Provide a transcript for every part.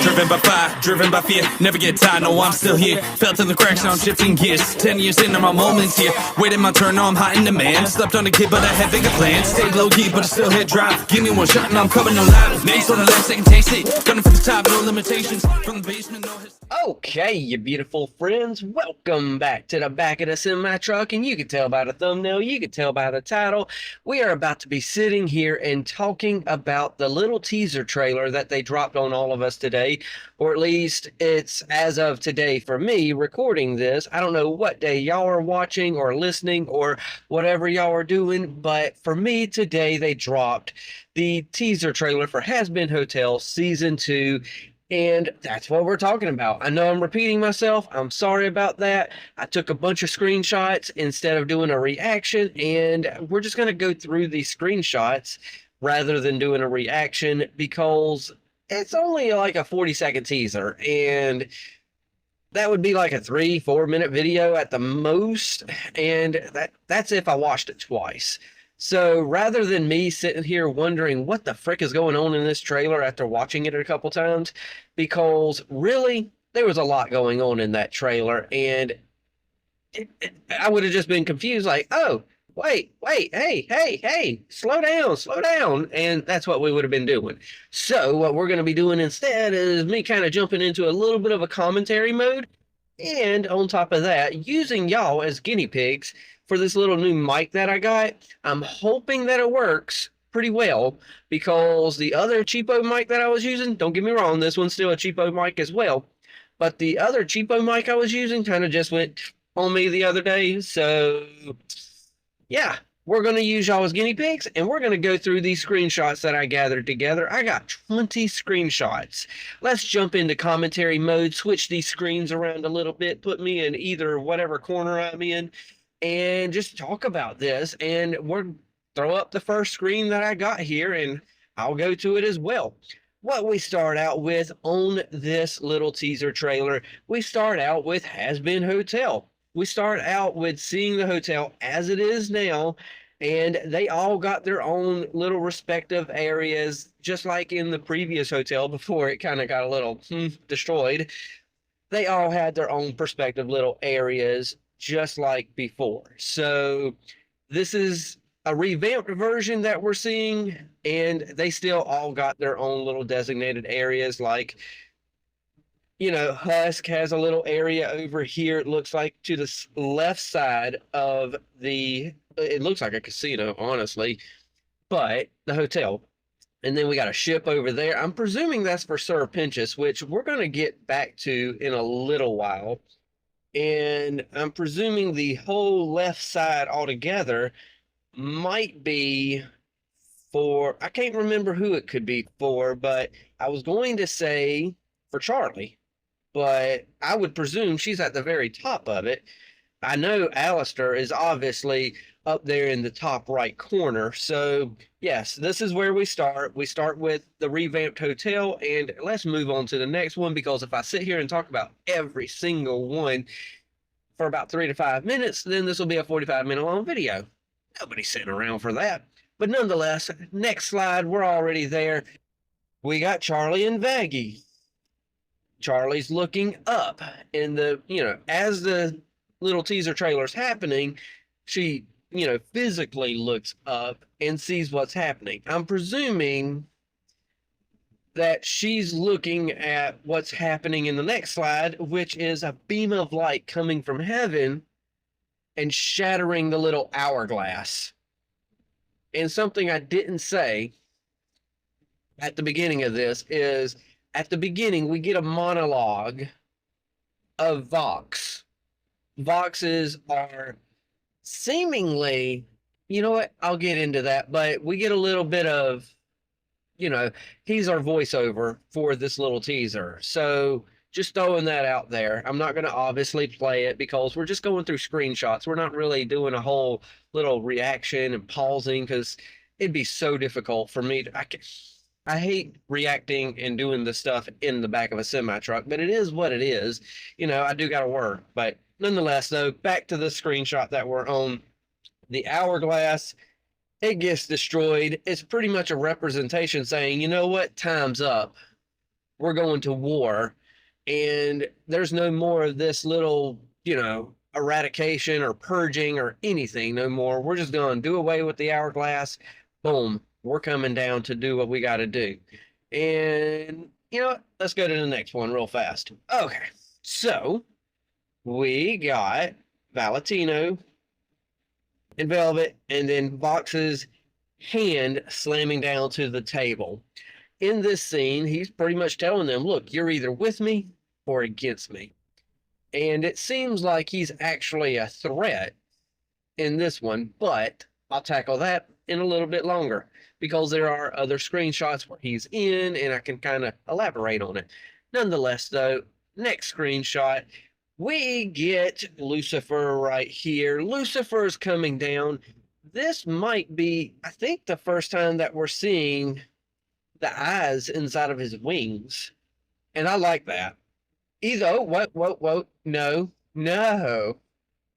Driven by fire, driven by fear, never get tired, no I'm still here. Felt in the cracks, now I'm shifting gears. 10 years into my moments here, waiting my turn, now I'm hot in demand. Slept on a kid but I had bigger plans. Stayed low key but I still hit drive. Give me one shot and I'm coming alive. Names on the left, second taste it. Gunning for the top, no limitations. From the basement, no Okay, you beautiful friends, welcome back to the back of the semi-truck, and you can tell by the thumbnail, you can tell by the title, we are about to be sitting here and talking about the little teaser trailer that they dropped on all of us today, or at least it's as of today for me recording this. I don't know what day y'all are watching or listening or whatever y'all are doing, but for me today they dropped the teaser trailer for Hazbin Hotel Season 2. And that's what we're talking about. I know I'm repeating myself. I'm sorry about that. I took a bunch of screenshots instead of doing a reaction, and we're just going to go through these screenshots rather than doing a reaction because it's only like a 40-second teaser, and that would be like a 3-4 minute video at the most, and that's if I watched it twice. So rather than me sitting here wondering what the frick is going on in this trailer after watching it a couple times, because really there was a lot going on in that trailer, and I would have just been confused like, oh, wait, hey, slow down. And that's what we would have been doing. So what we're going to be doing instead is me kind of jumping into a little bit of a commentary mode. And on top of that, using y'all as guinea pigs for this little new mic that I got. I'm hoping that it works pretty well because the other cheapo mic that I was using, don't get me wrong, this one's still a cheapo mic as well, but the other cheapo mic I was using kind of just went on me the other day. So yeah, we're going to use y'all as guinea pigs, and we're going to go through these screenshots that I gathered together. I got 20 screenshots. Let's jump into commentary mode, switch these screens around a little bit, put me in either whatever corner I'm in, and just talk about this. And we'll throw up the first screen that I got here, and I'll go to it as well. What we start out with on this little teaser trailer, we start out with Hazbin Hotel. We start out with seeing the hotel as it is now, and they all got their own little respective areas, just like in the previous hotel before it kind of got a little destroyed. They all had their own perspective little areas, just like before. So this is a revamped version that we're seeing, and they still all got their own little designated areas. Like, you know, Husk has a little area over here, it looks like, to the left side of the, it looks like a casino, honestly, but the hotel. And then we got a ship over there. I'm presuming that's for Sir Pentious, which we're going to get back to in a little while. And I'm presuming the whole left side altogether might be for, I can't remember who it could be for, but I was going to say for Charlie, but I would presume she's at the very top of it. I know Alistair is obviously up there in the top right corner. So yes, this is where we start. We start with the revamped hotel, and let's move on to the next one, because if I sit here and talk about every single one for about 3 to 5 minutes, then this will be a 45-minute long video. Nobody's sitting around for that. But nonetheless, next slide, we're already there. We got Charlie and Vaggie. Charlie's looking up in the, you know, as the little teaser trailer's happening, she, you know, physically looks up and sees what's happening. I'm presuming that she's looking at what's happening in the next slide, which is a beam of light coming from heaven and shattering the little hourglass. And something I didn't say at the beginning of this is, at the beginning, we get a monologue of Vox. Voxes are seemingly, you know what, I'll get into that, but we get a little bit of, you know, he's our voiceover for this little teaser. So just throwing that out there. I'm not going to obviously play it because we're just going through screenshots. We're not really doing a whole little reaction and pausing because it'd be so difficult for me to, I hate reacting and doing the stuff in the back of a semi-truck, but it is what it is. You know, I do got to work. But nonetheless, though, back to the screenshot that we're on. The hourglass, it gets destroyed. It's pretty much a representation saying, you know what, time's up. we're going to war, and there's no more of this little, eradication or purging or anything no more. We're just going to do away with the hourglass. Boom, we're coming down to do what we got to do. And, let's go to the next one real fast. Okay, so we got Valentino and Velvet, and then Vox's hand slamming down to the table. In this scene, he's pretty much telling them, look, you're either with me or against me. And it seems like he's actually a threat in this one, but I'll tackle that in a little bit longer because there are other screenshots where he's in, and I can kind of elaborate on it. Nonetheless, though, next screenshot, we get Lucifer right here. Lucifer's coming down. This might be, I think, the first time that we're seeing the eyes inside of his wings. And I like that. Either, whoa, no.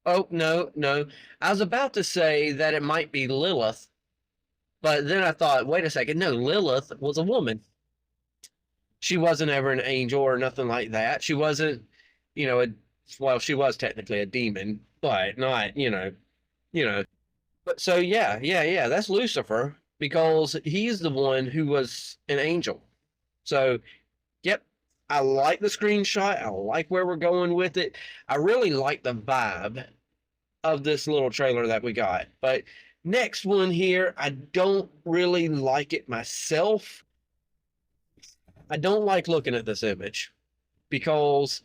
Oh, no. I was about to say that it might be Lilith, but then I thought, wait a second, no, Lilith was a woman. She wasn't ever an angel or nothing like that. She wasn't, she was technically a demon, but not, But so, yeah, that's Lucifer because he's the one who was an angel. So, yep, I like the screenshot. I like where we're going with it. I really like the vibe of this little trailer that we got. But next one here, I don't really like it myself. I don't like looking at this image because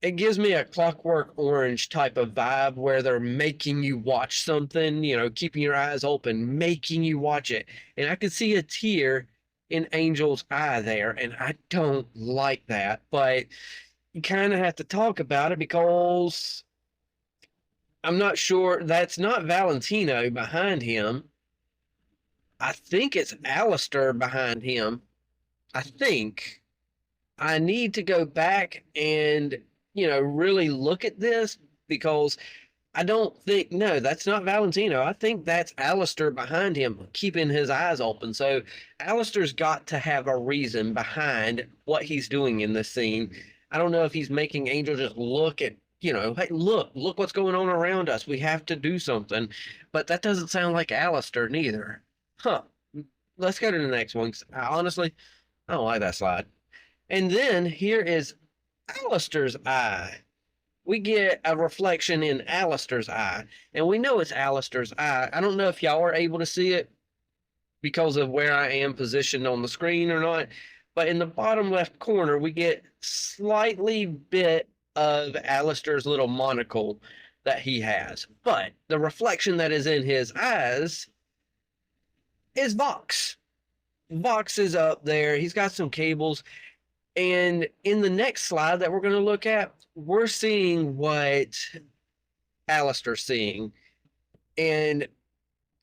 it gives me a Clockwork Orange type of vibe where they're making you watch something, keeping your eyes open, making you watch it. And I could see a tear in Angel's eye there, and I don't like that, but you kind of have to talk about it because I'm not sure. That's not Valentino behind him. I think it's Alistair behind him. I think I need to go back and, really look at this because I don't think, no, that's not Valentino. I think that's Alistair behind him, keeping his eyes open. So Alistair's got to have a reason behind what he's doing in this scene. I don't know if he's making Angel just look at, hey, look what's going on around us. We have to do something. But that doesn't sound like Alistair neither. Huh. Let's go to the next one. Honestly, I don't like that slide. And then here is Alistair's eye. We get a reflection in Alistair's eye, and we know it's Alistair's eye. I don't know if y'all are able to see it because of where I am positioned on the screen or not, but in the bottom left corner, we get slightly bit of Alistair's little monocle that he has. But the reflection that is in his eyes is Vox. Vox is up there. He's got some cables. And in the next slide that we're going to look at, we're seeing what Alistair's seeing. And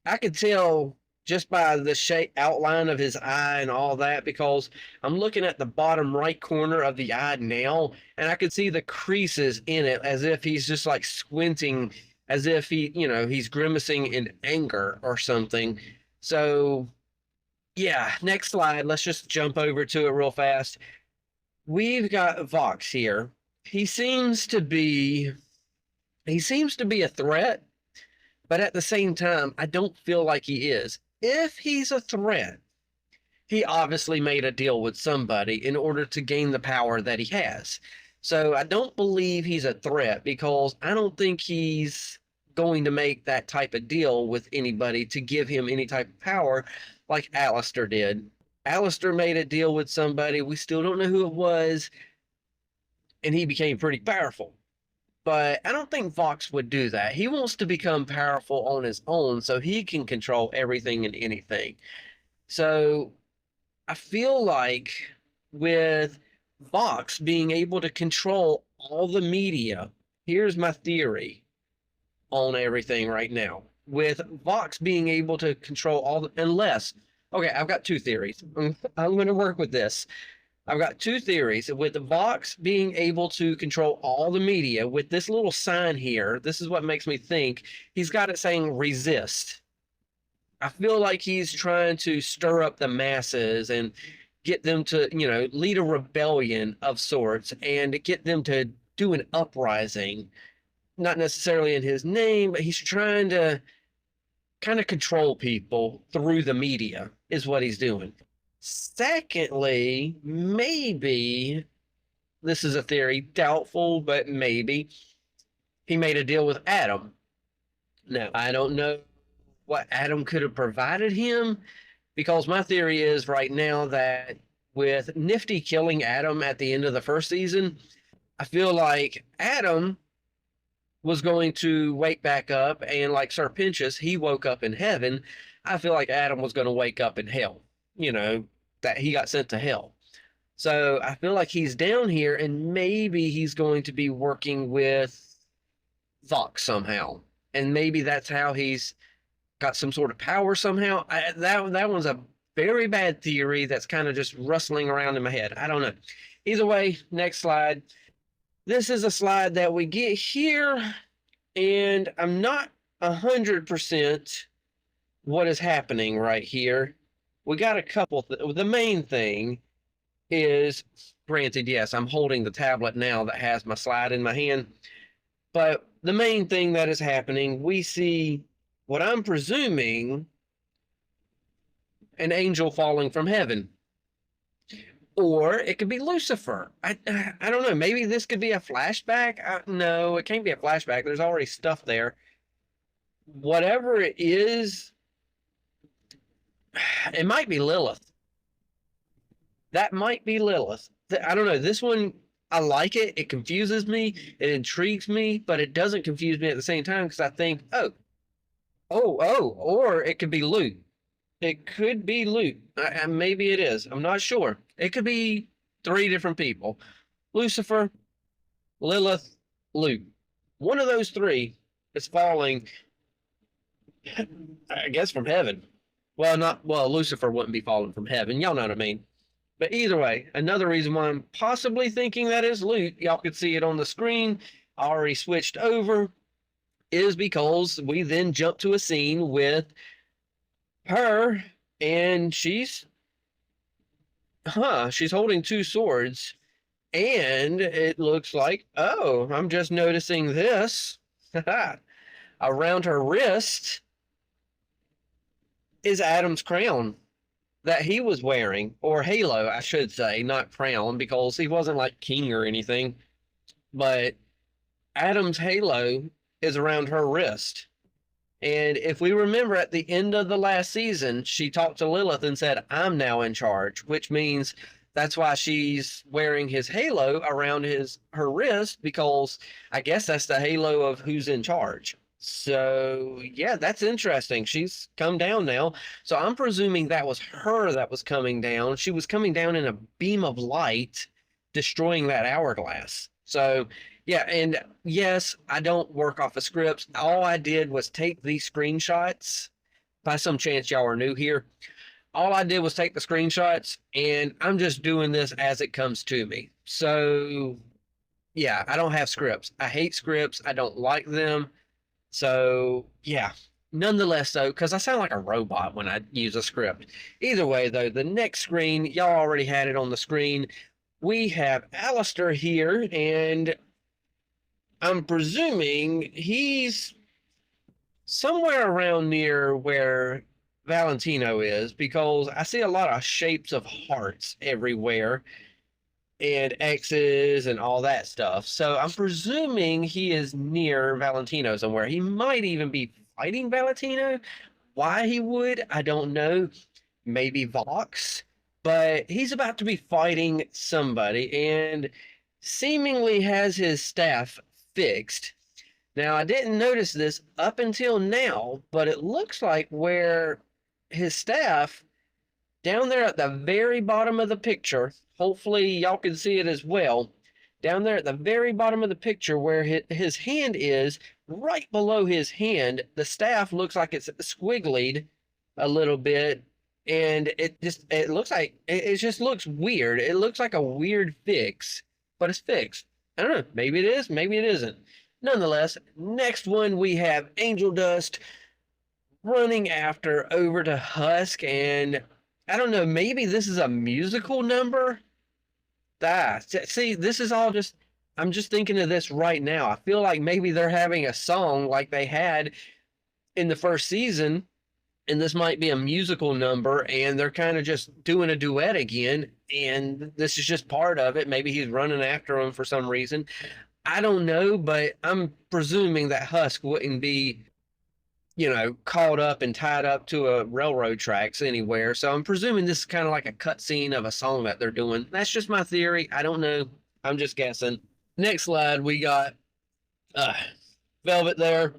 I could tell just by the shape outline of his eye and all that, because I'm looking at the bottom right corner of the eye now, and I could see the creases in it as if he's just like squinting, as if he's grimacing in anger or something. So yeah, next slide. Let's just jump over to it real fast. We've got Vox here. He seems to be a threat, but at the same time, I don't feel like he is. If he's a threat, he obviously made a deal with somebody in order to gain the power that he has. So I don't believe he's a threat because I don't think he's going to make that type of deal with anybody to give him any type of power like Alistair did. Alistair made a deal with somebody. We still don't know who it was, and he became pretty powerful. But I don't think Vox would do that. He wants to become powerful on his own so he can control everything and anything. So I feel like with Vox being able to control all the media, here's my theory on everything right now. With Vox being able to control all the, unless, okay, I've got two theories. I'm going to work with this. I've got two theories. With the Vox being able to control all the media, with this little sign here, this is what makes me think he's got it saying resist. I feel like he's trying to stir up the masses and get them to, lead a rebellion of sorts and get them to do an uprising. Not necessarily in his name, but he's trying to kind of control people through the media, is what he's doing. Secondly, maybe, this is a theory, doubtful, but maybe, he made a deal with Adam. Now, I don't know what Adam could have provided him, because my theory is right now that with Niffty killing Adam at the end of the first season, I feel like Adam was going to wake back up, and like Sir Pentious, he woke up in heaven. I feel like Adam was going to wake up in hell, that he got sent to hell. So I feel like he's down here, and maybe he's going to be working with Vox somehow. And maybe that's how he's got some sort of power somehow. That one's a very bad theory that's kind of just rustling around in my head. I don't know. Either way, next slide. This is a slide that we get here, and I'm not 100% what is happening right here. We got a couple. The main thing is, granted, yes, I'm holding the tablet now that has my slide in my hand, but the main thing that is happening, we see what I'm presuming an angel falling from heaven. Or it could be Lucifer. I don't know. Maybe this could be a flashback. No, it can't be a flashback. There's already stuff there. Whatever it is, it might be Lilith. That might be Lilith. I don't know. This one, I like it. It confuses me. It intrigues me, but it doesn't confuse me at the same time, because I think, or it could be Luke. It could be Luke. Maybe it is. I'm not sure. It could be 3 different people. Lucifer, Lilith, Luke. One of those 3 is falling, I guess, from heaven. Well, Lucifer wouldn't be falling from heaven. Y'all know what I mean. But either way, another reason why I'm possibly thinking that is Luke, y'all could see it on the screen, I already switched over, is because we then jump to a scene with her, and she's holding 2 swords, and it looks like, I'm just noticing this, around her wrist is Adam's crown that he was wearing, or halo, I should say, not crown, because he wasn't like king or anything, but Adam's halo is around her wrist. And if we remember, at the end of the last season, she talked to Lilith and said, I'm now in charge, which means that's why she's wearing his halo around her wrist, because I guess that's the halo of who's in charge. So, yeah, that's interesting. She's come down now. So I'm presuming that was her that was coming down. She was coming down in a beam of light, destroying that hourglass. So, yeah, and yes, I don't work off of scripts. All I did was take these screenshots. By some chance y'all are new here. All I did was take the screenshots, and I'm just doing this as it comes to me. So, yeah, I don't have scripts. I hate scripts. I don't like them. So, yeah, nonetheless, though, because I sound like a robot when I use a script. Either way, though, the next screen, y'all already had it on the screen. We have Alistair here, and I'm presuming he's somewhere around near where Valentino is, because I see a lot of shapes of hearts everywhere and X's and all that stuff. So I'm presuming he is near Valentino somewhere. He might even be fighting Valentino. Why he would, I don't know. Maybe Vox. But he's about to be fighting somebody and seemingly has his staff fixed. Now, I didn't notice this up until now, but it looks like where his staff, down there at the very bottom of the picture, hopefully y'all can see it as well, down there at the very bottom of the picture where his hand is, right below his hand, the staff looks like it's squigglied a little bit, and it just looks weird. It looks like a weird fix, but it's fixed. I don't know, maybe it is, maybe it isn't. Nonetheless, next one we have Angel Dust running after over to Husk, and I don't know, maybe this is a musical number. See, this is all just, I'm just thinking of this right now. I feel like maybe they're having a song like they had in the first season, and this might be a musical number, and they're kind of just doing a duet again, and this is just part of it. Maybe he's running after him for some reason. I don't know, but I'm presuming that Husk wouldn't be, caught up and tied up to a railroad tracks anywhere. So I'm presuming this is kind of like a cutscene of a song that they're doing. That's just my theory. I don't know. I'm just guessing. Next slide, we got Velvet there.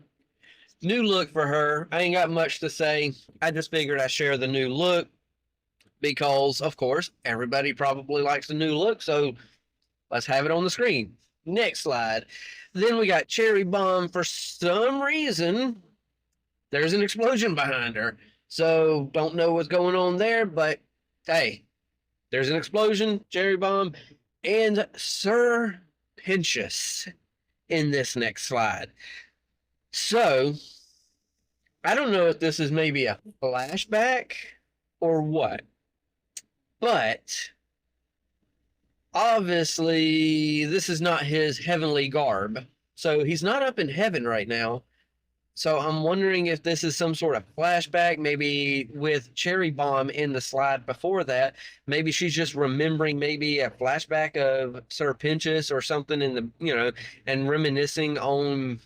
New look for her. I ain't got much to say. I just figured I'd share the new look because, of course, everybody probably likes the new look. So let's have it on the screen. Next slide. Then we got Cherry Bomb. For some reason, there's an explosion behind her. So don't know what's going on there, but hey, there's an explosion, Cherry Bomb, and Sir Pentious in this next slide. So I don't know if this is maybe a flashback or what, but obviously this is not his heavenly garb. So he's not up in heaven right now. So I'm wondering if this is some sort of flashback, maybe with Cherry Bomb in the slide before that. Maybe she's just remembering maybe a flashback of Sir Pentious or something in the, and reminiscing on,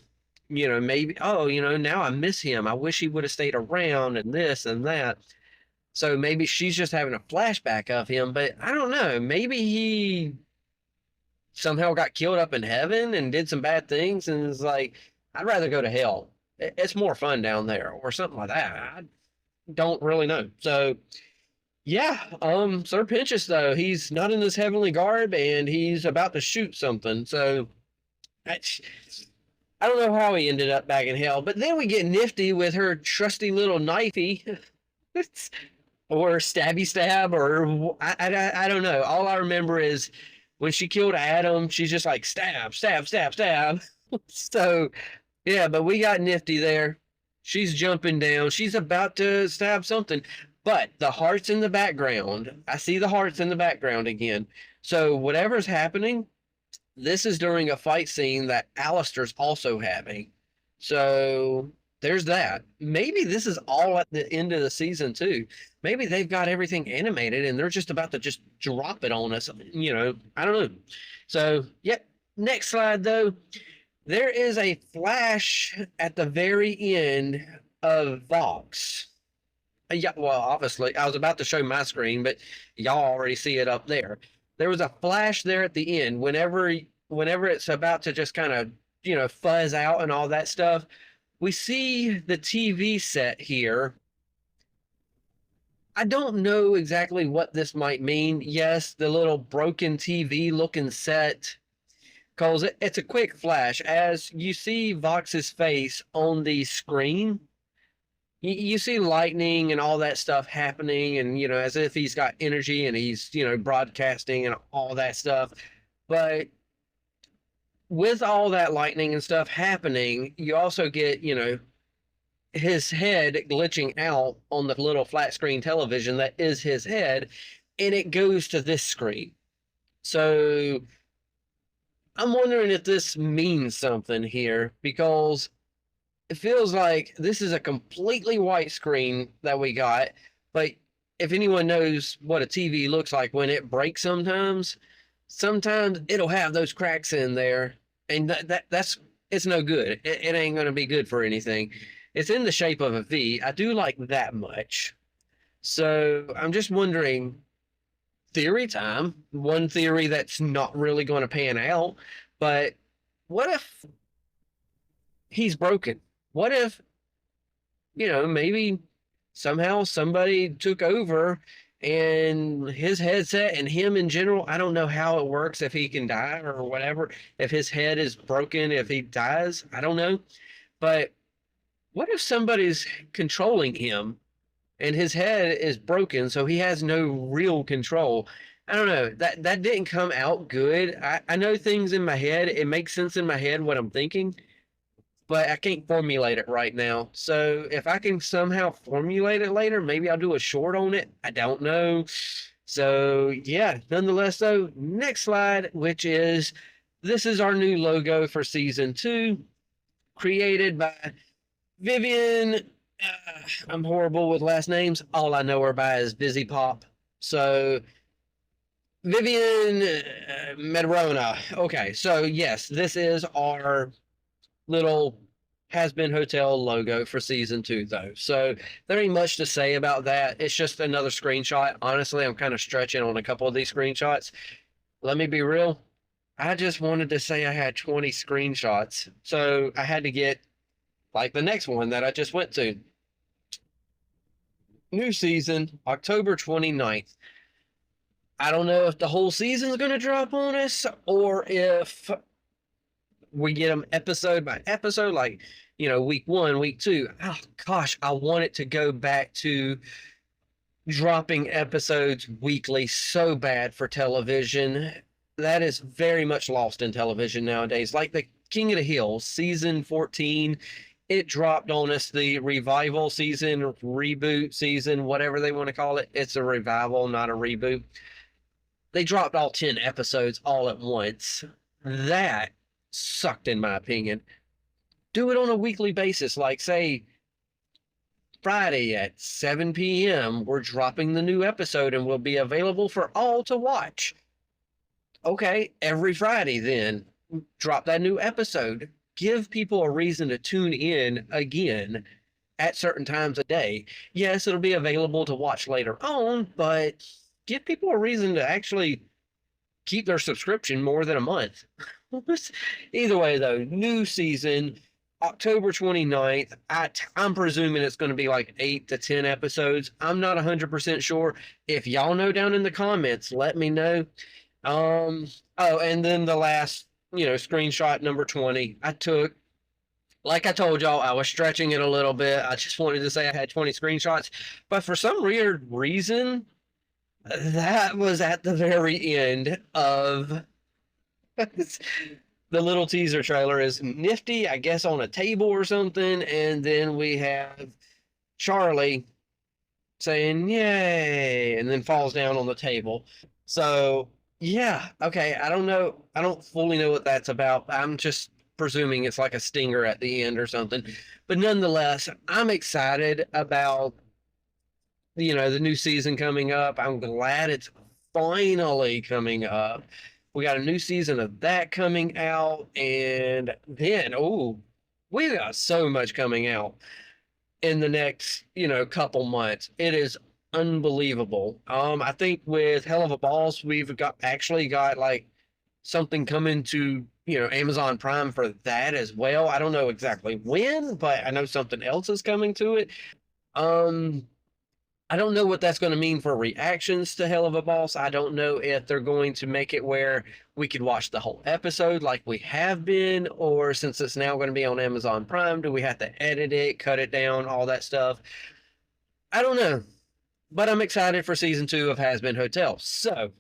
maybe, now I miss him. I wish he would have stayed around and this and that. So maybe she's just having a flashback of him, but I don't know. Maybe he somehow got killed up in heaven and did some bad things and is like, I'd rather go to hell. It's more fun down there or something like that. I don't really know. So yeah, Sir Pentious though, he's not in this heavenly garb and he's about to shoot something. So I don't know how he ended up back in hell, but then we get Niffty with her trusty little knifey or stabby stab, or I don't know. All I remember is when she killed Adam, she's just like stab, stab, stab, stab. So yeah, but we got Niffty there. She's jumping down. She's about to stab something. But the heart's in the background. I see the hearts in the background again. So whatever's happening, this is during a fight scene that Alistair's also having. So there's that. Maybe this is all at the end of the season too. Maybe they've got everything animated and they're just about to just drop it on us. I don't know. So, yep. Next slide though. There is a flash at the very end of Vox. Yeah, well, obviously, I was about to show my screen, but y'all already see it up there. There was a flash there at the end. Whenever it's about to just kind of, fuzz out and all that stuff, we see the TV set here. I don't know exactly what this might mean. Yes, the little broken TV looking set. Because it's a quick flash. As you see Vox's face on the screen, you see lightning and all that stuff happening, and, as if he's got energy and he's, broadcasting and all that stuff. But with all that lightning and stuff happening, you also get, his head glitching out on the little flat screen television that is his head, and it goes to this screen. So I'm wondering if this means something here, because it feels like this is a completely white screen that we got, but if anyone knows what a TV looks like when it breaks sometimes it'll have those cracks in there, and that's it's no good. It ain't going to be good for anything. It's in the shape of a V. I do like that much. So I'm just wondering, theory time, one theory that's not really going to pan out, but what if he's broken? What if, maybe somehow somebody took over and his headset and him in general, I don't know how it works, if he can die or whatever, if his head is broken, if he dies, I don't know. But what if somebody's controlling him and his head is broken, so he has no real control? I don't know. That didn't come out good. I know things in my head. It makes sense in my head what I'm thinking. but I can't formulate it right now. So if I can somehow formulate it later, maybe I'll do a short on it. I don't know. So yeah, nonetheless though, next slide, which is, this is our new logo for season 2, created by Vivian. I'm horrible with last names. All I know her by is Busy Pop. So Vivian Medrona. Okay, so yes, this is our little Hazbin Hotel logo for season 2, though. So there ain't much to say about that. It's just another screenshot. Honestly, I'm kind of stretching on a couple of these screenshots. Let me be real. I just wanted to say I had 20 screenshots. So I had to get like the next one that I just went to. New season, October 29th. I don't know if the whole season's going to drop on us or if we get them episode by episode, like, you know, week 1, week 2. Oh, gosh, I want it to go back to dropping episodes weekly so bad for television. That is very much lost in television nowadays. Like the King of the Hill, season 14, it dropped on us, the revival season, reboot season, whatever they want to call it. It's a revival, not a reboot. They dropped all 10 episodes all at once. That sucked, in my opinion. Do it on a weekly basis, like say Friday at 7 p.m. we're dropping the new episode and will be available for all to watch. Okay, every Friday then drop that new episode. Give people a reason to tune in again at certain times a day. Yes, it'll be available to watch later on, but give people a reason to actually keep their subscription more than a month. Either way, though, new season, October 29th. I'm presuming it's going to be like 8 to 10 episodes. I'm not 100% sure. If y'all know down in the comments, let me know. Oh, and then the last, screenshot number 20 I took. Like I told y'all, I was stretching it a little bit. I just wanted to say I had 20 screenshots. But for some weird reason, that was at the very end of the little teaser trailer. Is Niffty, I guess, on a table or something. And then we have Charlie saying, yay, and then falls down on the table. So, yeah, okay, I don't know. I don't fully know what that's about. I'm just presuming it's like a stinger at the end or something. But nonetheless, I'm excited about, the new season coming up. I'm glad it's finally coming up. We got a new season of that coming out. And then, we got so much coming out in the next, couple months. It is unbelievable. I think with Hell of a Boss, we've got like something coming to, Amazon Prime for that as well. I don't know exactly when, but I know something else is coming to it. I don't know what that's going to mean for reactions to Hell of a Boss. I don't know if they're going to make it where we could watch the whole episode like we have been, or since it's now going to be on Amazon Prime, do we have to edit it, cut it down, all that stuff? I don't know. But I'm excited for season 2 of Hazbin Hotel. So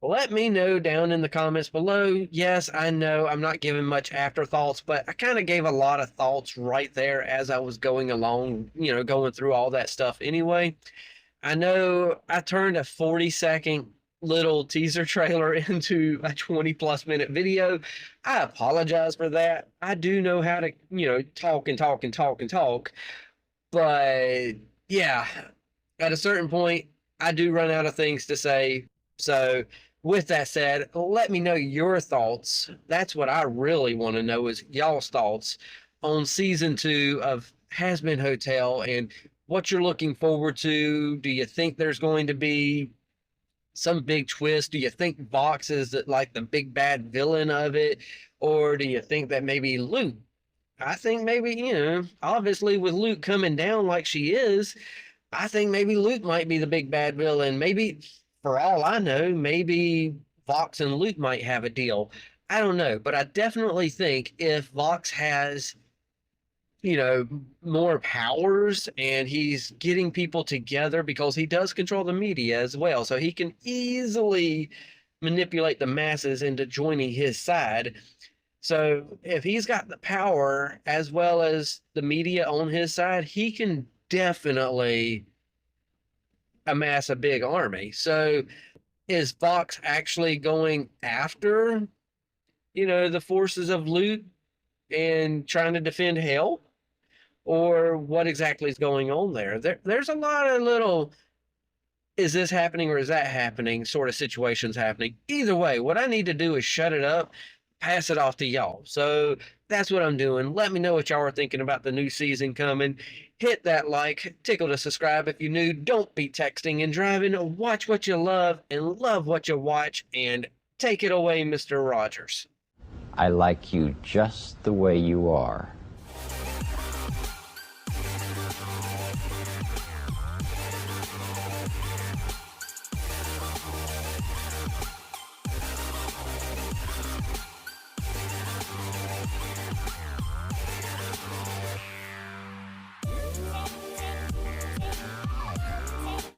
let me know down in the comments below. Yes, I know I'm not giving much afterthoughts, but I kind of gave a lot of thoughts right there as I was going along, going through all that stuff anyway. I know I turned a 40-second little teaser trailer into a 20+ minute video. I apologize for that. I do know how to, talk and talk and talk and talk. But yeah, at a certain point, I do run out of things to say. So with that said, let me know your thoughts. That's what I really want to know, is y'all's thoughts on season 2 of Hazbin Hotel and what you're looking forward to. Do you think there's going to be some big twist? Do you think Vox is like the big bad villain of it? Or do you think that maybe Luke? I think maybe, obviously with Luke coming down like she is, I think maybe Luke might be the big bad villain. Maybe, for all I know, maybe Vox and Luke might have a deal. I don't know, but I definitely think if Vox has, more powers and he's getting people together, because he does control the media as well, so he can easily manipulate the masses into joining his side. So if he's got the power as well as the media on his side, he can definitely amass a big army. So is Fox actually going after, the forces of Luke and trying to defend hell? Or what exactly is going on there? There's a lot of little, is this happening or is that happening sort of situations happening. Either way, what I need to do is shut it up, pass it off to y'all. So that's what I'm doing. Let me know what y'all are thinking about the new season coming. Hit that like, tickle to subscribe if you're new. Don't be texting and driving. Watch what you love and love what you watch. And take it away, Mr. Rogers. I like you just the way you are.